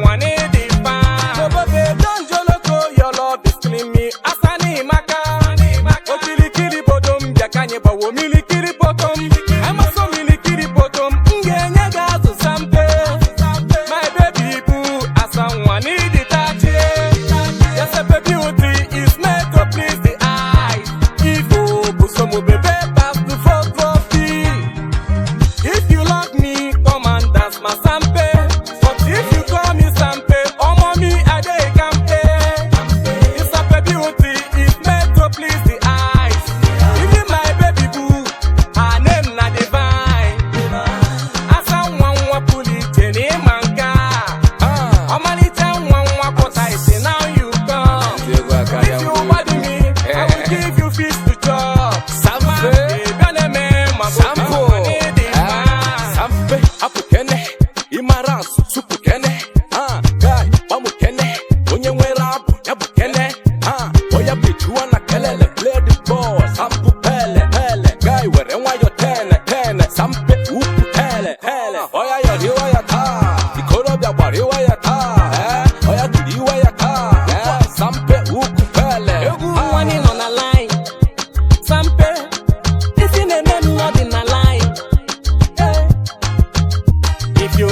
one in the fan. Baby, don't joloko, your love is killing me. Asani maka, okili kili bottom, yakanye bawo mili kili bottom. I'm a so mili kili bottom. Ngenye gazu Sampe, my baby boo. Asan one in the tachi. Yes, a beauty is made to please the eyes. Igbo, busomo baby, pass the photography. If you love me, come and dance my Sampe. But if you call me Sampe, oh mommy, I dey campe. This Sampe beauty is made to please the eyes. Even my baby boo, her name na divine. Asa nwa puli jeni manka. Omani chan nwa kota isi now you come. If you body me, I will give you fish to chop. Sampe, Sampo. Sampe, apu kene, imara supu kene. Guy, bamu kene, onye nwera abu yabu kene. Oya pichuwa na kelele, play the ball. Sampu pele, guy were nwa yo tene. Sampe upu tele. Oya yo riwa ya ta, ikoro bya wa riwa ya ta. Oya turiwa ya ta, Sampe upu pele. One in on a line. Sampe, this in a name not in a line. If you